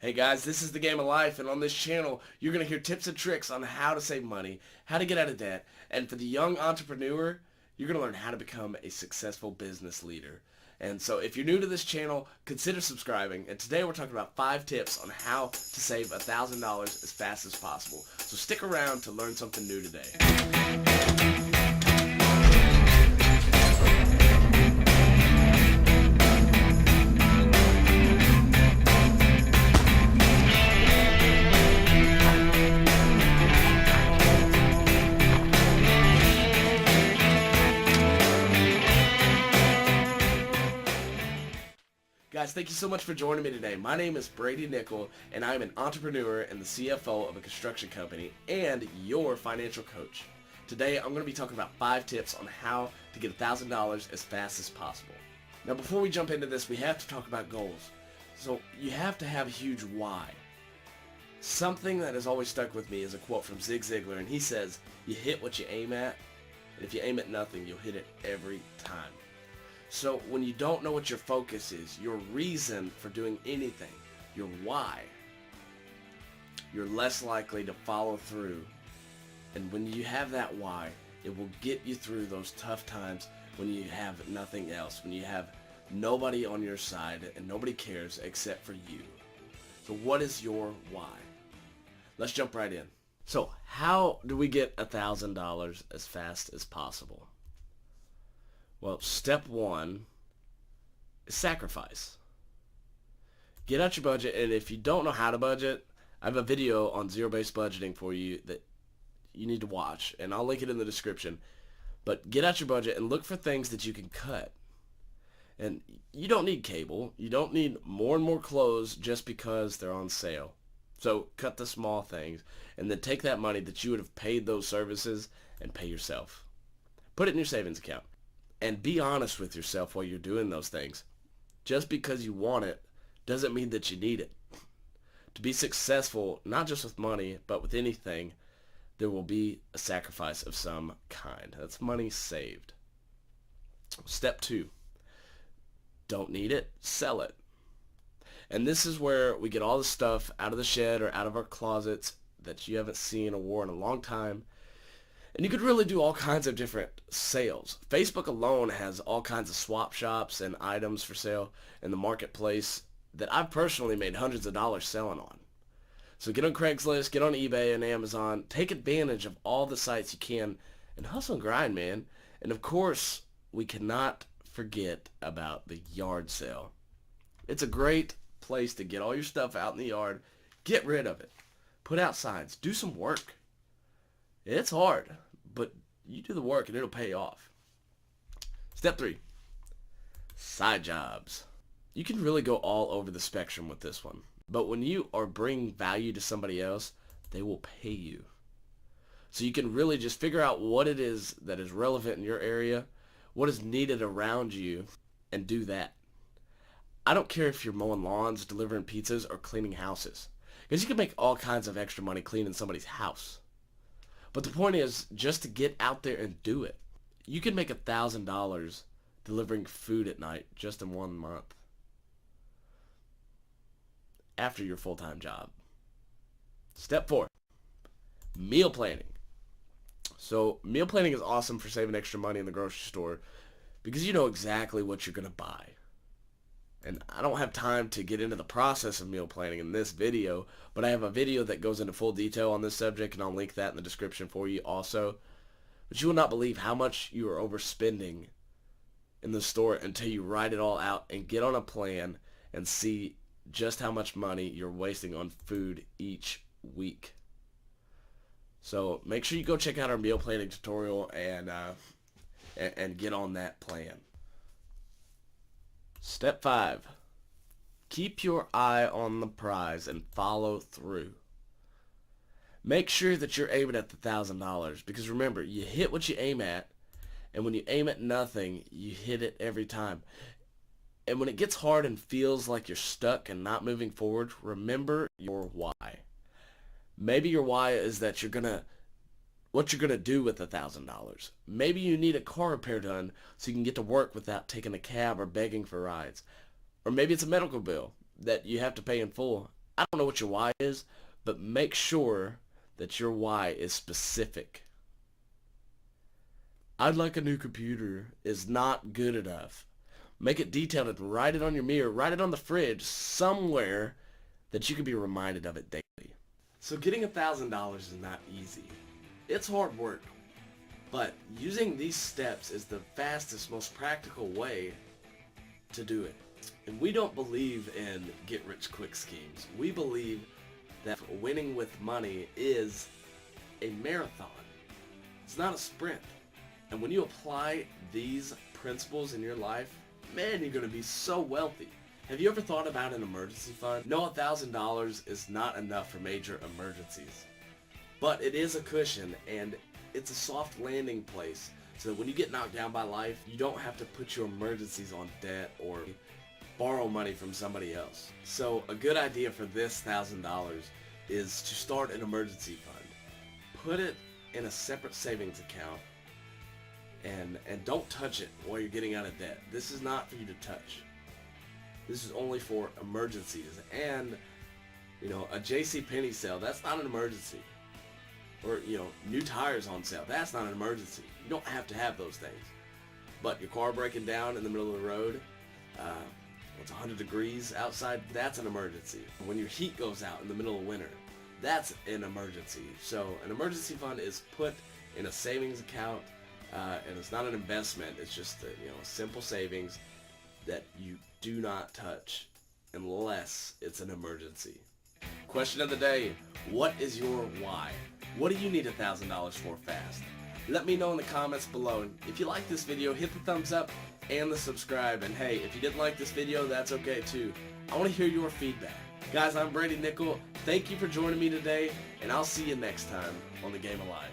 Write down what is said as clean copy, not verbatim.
Hey guys, this is the Game of Life, and on this channel, you're going to hear tips and tricks on how to save money, how to get out of debt, and for the young entrepreneur, you're going to learn how to become a successful business leader. And so if you're new to this channel, consider subscribing, and today we're talking about 5 tips on how to save $1,000 as fast as possible. So stick around to learn something new today. Guys, thank you so much for joining me today. My name is Brady Nichol, and I'm an entrepreneur and the CFO of a construction company and your financial coach. Today, I'm going to be talking about 5 tips on how to get $1,000 as fast as possible. Now, before we jump into this, we have to talk about goals. So, you have to have a huge why. Something that has always stuck with me is a quote from Zig Ziglar, and he says, "You hit what you aim at, and if you aim at nothing, you'll hit it every time." So when you don't know what your focus is, your reason for doing anything, your why, you're less likely to follow through. And when you have that why, it will get you through those tough times when you have nothing else, when you have nobody on your side and nobody cares except for you. So what is your why? Let's jump right in. So how do we get $1,000 as fast as possible? Well, step 1 is sacrifice. Get out your budget, and if you don't know how to budget, I have a video on zero-based budgeting for you that you need to watch, and I'll link it in the description. But get out your budget and look for things that you can cut. And you don't need cable. You don't need more and more clothes just because they're on sale. So cut the small things, and then take that money that you would have paid those services and pay yourself. Put it in your savings account. And be honest with yourself while you're doing those things. Just because you want it doesn't mean that you need it. To be successful, not just with money, but with anything, there will be a sacrifice of some kind. That's money saved. Step 2. Don't need it, sell it. And this is where we get all the stuff out of the shed or out of our closets that you haven't seen or worn in a long time. And you could really do all kinds of different sales. Facebook alone has all kinds of swap shops and items for sale in the marketplace that I've personally made hundreds of dollars selling on. So get on Craigslist, get on eBay and Amazon, take advantage of all the sites you can, and hustle and grind, man. And of course, we cannot forget about the yard sale. It's a great place to get all your stuff out in the yard, get rid of it, put out signs, do some work. It's hard, but you do the work and it'll pay off. Step 3, side jobs. You can really go all over the spectrum with this one, but when you are bringing value to somebody else, they will pay you. So you can really just figure out what it is that is relevant in your area, what is needed around you, and do that. I don't care if you're mowing lawns, delivering pizzas, or cleaning houses, because you can make all kinds of extra money cleaning somebody's house. But the point is just to get out there and do it. You can make $1,000 delivering food at night just in 1 month after your full-time job. Step 4, meal planning. So meal planning is awesome for saving extra money in the grocery store because you know exactly what you're going to buy. And I don't have time to get into the process of meal planning in this video, but I have a video that goes into full detail on this subject, and I'll link that in the description for you also. But you will not believe how much you are overspending in the store until you write it all out and get on a plan and see just how much money you're wasting on food each week. So make sure you go check out our meal planning tutorial and get on that plan. Step 5, keep your eye on the prize and follow through. Make sure that you're aiming at the $1,000 because remember, you hit what you aim at, and when you aim at nothing, you hit it every time. And when it gets hard and feels like you're stuck and not moving forward, remember your why. Maybe your why is that what you're gonna do with $1,000. Maybe you need a car repair done so you can get to work without taking a cab or begging for rides. Or maybe it's a medical bill that you have to pay in full I don't know what your why is, but make sure that your why is specific. I'd like a new computer is not good enough. Make it detailed and write it on your mirror, write it on the fridge, somewhere that you can be reminded of it daily. So getting $1,000 is not easy. It's hard work, but using these steps is the fastest, most practical way to do it. And we don't believe in get-rich-quick schemes. We believe that winning with money is a marathon. It's not a sprint. And when you apply these principles in your life, man, you're going to be so wealthy. Have you ever thought about an emergency fund? No, $1,000 is not enough for major emergencies. But it is a cushion, and it's a soft landing place so that when you get knocked down by life, you don't have to put your emergencies on debt or borrow money from somebody else. So a good idea for this $1,000 is to start an emergency fund. Put it in a separate savings account and don't touch it while you're getting out of debt. This is not for you to touch. This is only for emergencies. And, a JCPenney sale, that's not an emergency. Or, new tires on sale, that's not an emergency. You don't have to have those things. But your car breaking down in the middle of the road, it's 100 degrees outside, that's an emergency. When your heat goes out in the middle of winter, that's an emergency. So an emergency fund is put in a savings account, and it's not an investment. It's just a simple savings that you do not touch unless it's an emergency. Question of the day: what is your why? What do you need $1,000 for fast? Let me know in the comments below. If you like this video, hit the thumbs up and the subscribe. And hey, if you didn't like this video, that's okay too. I want to hear your feedback. Guys, I'm Brady Nichol. Thank you for joining me today, and I'll see you next time on The Game of Life.